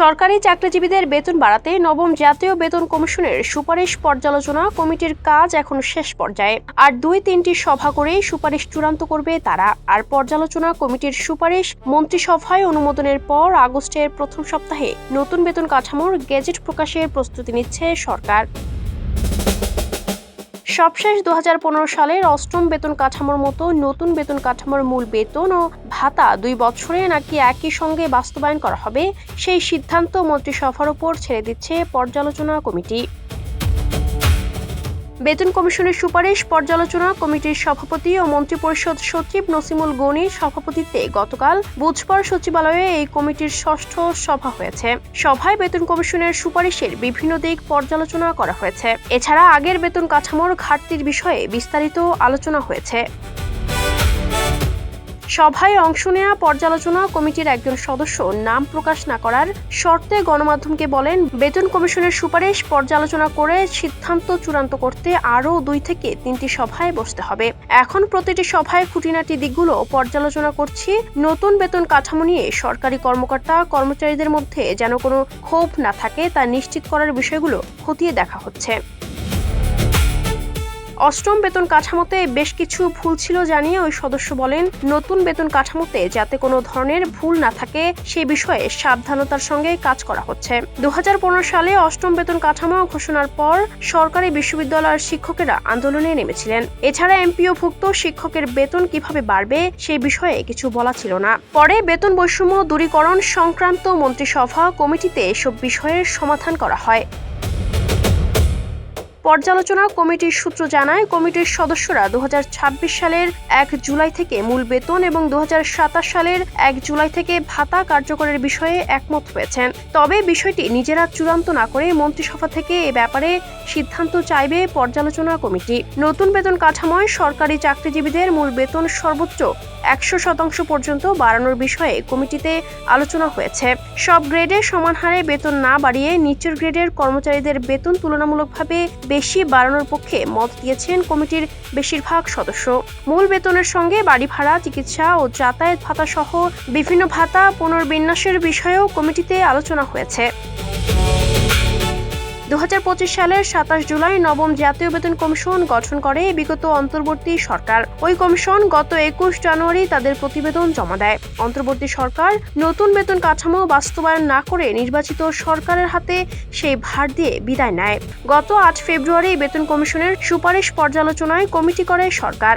সরকারি চাকরিজীবীদের বেতন বাড়াতে নবম জাতীয় বেতন কমিশনের সুপারিশ পর্যালোচনা কমিটির কাজ এখন শেষ পর্যায়ে। আর 2-3টি সভা করেই সুপারিশ চূড়ান্ত করবে তারা। আর পর্যালোচনা কমিটির সুপারিশ মন্ত্রিসভায় অনুমোদনের পর আগস্টের প্রথম সপ্তাহে নতুন বেতন কাঠামোর গেজেট প্রকাশের প্রস্তুতি নিচ্ছে সরকার। সবশেষ 2015 সালের অষ্টম বেতন কাঠামোর মতো নতুন বেতন কাঠামোর মূল বেতন ও ভাতা 2 বছরে নাকি একই সঙ্গে বাস্তবায়ন করা হবে, সেই সিদ্ধান্ত মন্ত্রিসভার উপর ছেড়ে দিচ্ছে পর্যালোচনা কমিটি। বেতন কমিশনের সুপারিশ পর্যালোচনা কমিটির সভাপতি ও মন্ত্রিপরিষদ সচিব নসিমুল গনির সভাপতিত্বে গতকাল বুধবার সচিবালয়ে এই কমিটির ষষ্ঠ সভা হয়েছে। সভায় বেতন কমিশনের সুপারিশের বিভিন্ন দিক পর্যালোচনা করা হয়েছে। এছাড়া আগের বেতন কাঠামোর ঘাটতির বিষয়ে বিস্তারিত আলোচনা হয়েছে। সভায় অংশ নেওয়া পর্যালোচনা কমিটির একজন সদস্য নাম প্রকাশ না করার শর্তে গণমাধ্যমকে বলেন, বেতন কমিশনের সুপারিশ পর্যালোচনা করে সিদ্ধান্ত চূড়ান্ত করতে আরও 2 থেকে 3টি সভায় বসতে হবে। এখন প্রতিটি সভায় খুঁটিনাটি দিকগুলো পর্যালোচনা করছি। নতুন বেতন কাঠামো নিয়ে সরকারি কর্মকর্তা কর্মচারীদের মধ্যে যেন কোনো ক্ষোভ না থাকে তা নিশ্চিত করার বিষয়গুলো খতিয়ে দেখা হচ্ছে। অষ্টম বেতন কাঠামোতে বেশ কিছু ভুল ছিল জানিয়ে ওই সদস্য বলেন, নতুন বেতন কাঠামোতে যাতে কোনো ধরনের ভুল না থাকে সে বিষয়ে সাবধানতার সঙ্গে কাজ করা হচ্ছে। 2015 সালে অষ্টম বেতন কাঠামো ঘোষণার পর সরকারি বিশ্ববিদ্যালয়ের শিক্ষকেরা আন্দোলনে নেমেছিলেন। এছাড়া এমপিওভুক্ত শিক্ষকের বেতন কিভাবে বাড়বে সেই বিষয়ে কিছু বলা ছিল না। পরে বেতন বৈষম্য দূরীকরণ সংক্রান্ত মন্ত্রিসভা কমিটিতে এসব বিষয়ের সমাধান করা হয়। পর্যালোচনা কমিটির সূত্র জানায়, কমিটির সদস্যরা 2026 সালের 1 জুলাই থেকে মূল বেতন এবং 2027 সালের 1 জুলাই থেকে ভাতা কার্যকরের বিষয়ে একমত হয়েছেন। তবে বিষয়টি নিজেরা চূড়ান্ত না করে মন্ত্রিসভা থেকে এ ব্যাপারে সিদ্ধান্ত চাইবে পর্যালোচনা কমিটি। নতুন বেতন কাঠামোয় সরকারি চাকরিজীবীদের মূল বেতন সর্বোচ্চ 100% পর্যন্ত বাড়ানোর বিষয়ে কমিটিতে আলোচনা হয়েছে। সব গ্রেডে সমান হারে বেতন না বাড়িয়ে নিচের গ্রেডের কর্মচারীদের বেতন তুলনামূলকভাবে বেশি বাড়ানোর পক্ষে মত দিয়েছেন কমিটির বেশিরভাগ সদস্য। মূল বেতনের সঙ্গে বাড়ি ভাড়া, চিকিৎসা ও যাতায়াত ভাতা সহ বিভিন্ন ভাতা পুনর্বিন্যাসের বিষয়েও কমিটিতে আলোচনা হয়েছে। 2025 সালের 27 জুলাই নবম জাতীয় বেতন কমিশন গঠন করে বিগত অন্তর্বর্তী সরকার। ওই কমিশন গত 21 জানুয়ারি তাদের প্রতিবেদন জমা দেয়। অন্তর্বর্তী সরকার নতুন বেতন কাঠামো বাস্তবায়ন না করে নির্বাচিত সরকারের হাতে সেই ভার দিয়ে বিদায় নেয়। গত 8 ফেব্রুয়ারি বেতন কমিশনের সুপারিশ পর্যালোচনায় কমিটি করে সরকার।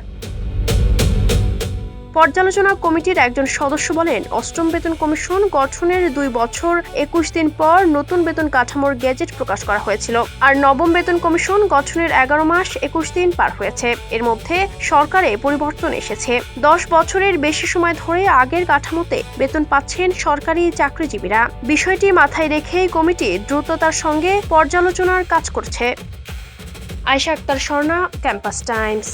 পর্যালোচনা কমিটির একজন সদস্য বলেন, অষ্টম বেতন কমিশন গঠনের 2 বছর 21 দিন পর নতুন বেতন কাঠামোর গেজেট প্রকাশ করা হয়েছিল। আর নবম বেতন কমিশন গঠনের 11 মাস 21 দিন পার হয়েছে। এর মধ্যে সরকারে পরিবর্তন এসেছে। 10 বছরের বেশি সময় ধরে আগের কাঠামোতে বেতন পাচ্ছেন সরকারি চাকরিজীবীরা। বিষয়টি মাথায় রেখেই কমিটি দ্রুততার সঙ্গে পর্যালোচনার কাজ করছে। Ayesha Akter Swarna, Campus Times.